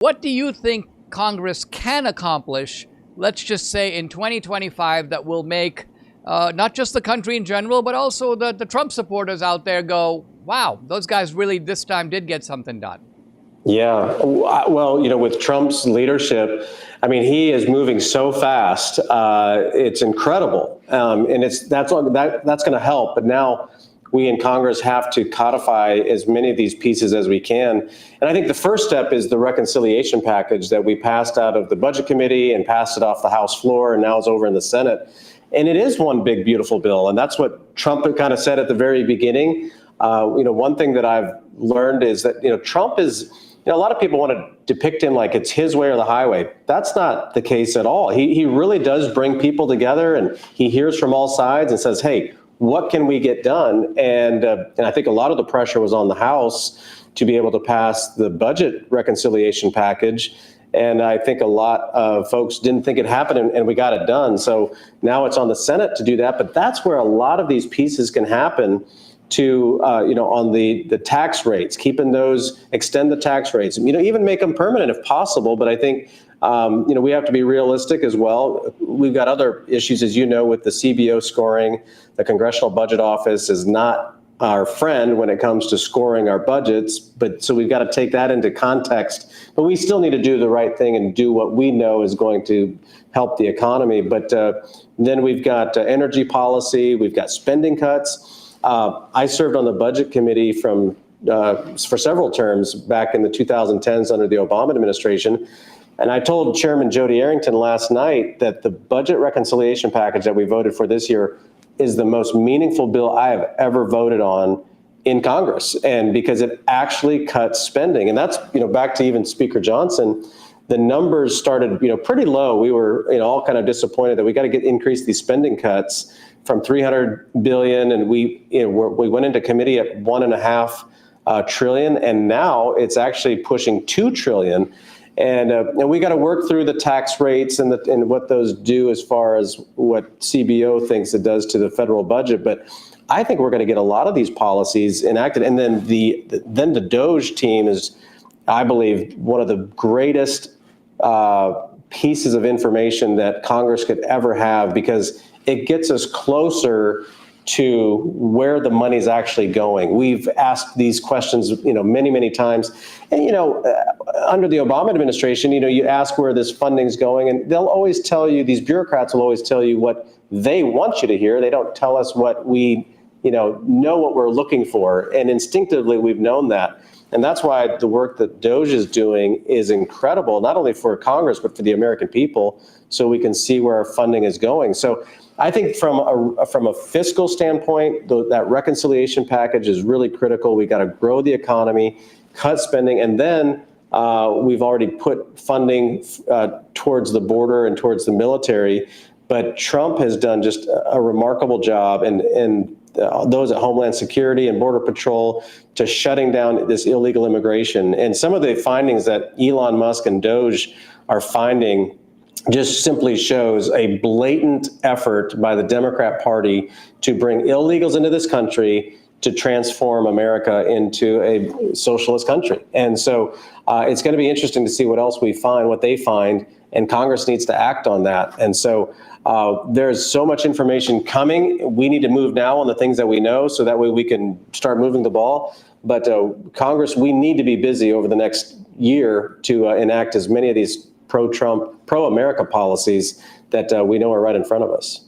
What do you think Congress can accomplish, let's just say in 2025, that will make not just the country in general, but also the Trump supporters out there go, wow, those guys really this time did get something done? Yeah, well, with Trump's leadership, I mean, he is moving so fast. It's incredible, and that's going to help. But now we in Congress have to codify as many of these pieces as we can. And I think the first step is the reconciliation package that we passed out of the Budget Committee and passed it off the House floor, and now it's over in the Senate. And it is one big, beautiful bill, and that's what Trump kind of said at the very beginning. One thing that I've learned is that Trump is. A lot of people want to depict him like it's his way or the highway. That's not the case at all. He really does bring people together, and he hears from all sides and says, hey, what can we get done? And I think a lot of the pressure was on the House to be able to pass the budget reconciliation package. And I think a lot of folks didn't think it happened, and we got it done. So now it's on the Senate to do that. But that's where a lot of these pieces can happen to, on the tax rates, extend the tax rates, even make them permanent if possible. But I think, we have to be realistic as well. We've got other issues, as with the CBO scoring. The Congressional Budget Office is not our friend when it comes to scoring our budgets. But so we've got to take that into context. But we still need to do the right thing and do what we know is going to help the economy. But then we've got energy policy. We've got spending cuts. I served on the Budget Committee for several terms back in the 2010s under the Obama administration. And I told Chairman Jody Arrington last night that the budget reconciliation package that we voted for this year is the most meaningful bill I have ever voted on in Congress. And because it actually cuts spending. And that's, back to even Speaker Johnson, the numbers started, pretty low. We were, all kind of disappointed that we got to increase these spending cuts from $300 billion, and we went into committee at $1.5 trillion, and now it's actually pushing $2 trillion. And we got to work through the tax rates and what those do as far as what CBO thinks it does to the federal budget. But I think we're going to get a lot of these policies enacted, and then the DOGE team is, I believe, one of the greatest pieces of information that Congress could ever have, because it gets us closer to where the money's actually going. We've asked these questions, many, many times. And, under the Obama administration, you ask where this funding's going, and they'll always tell you, these bureaucrats will always tell you what they want you to hear. They don't tell us what we, know what we're looking for. And instinctively, we've known that. And that's why the work that DOGE is doing is incredible, not only for Congress, but for the American people, so we can see where our funding is going. So I think from a fiscal standpoint, that reconciliation package is really critical. We got to grow the economy, cut spending, and then we've already put funding towards the border and towards the military. But Trump has done just a remarkable job, and those at Homeland Security and Border Patrol, to shutting down this illegal immigration. And some of the findings that Elon Musk and DOGE are finding just simply shows a blatant effort by the Democrat Party to bring illegals into this country to transform America into a socialist country. And so it's going to be interesting to see what else we find, what they find, and Congress needs to act on that. And so there's so much information coming. We need to move now on the things that we know, so that way we can start moving the ball. But Congress, we need to be busy over the next year to enact as many of these pro-Trump, pro-America policies that we know are right in front of us.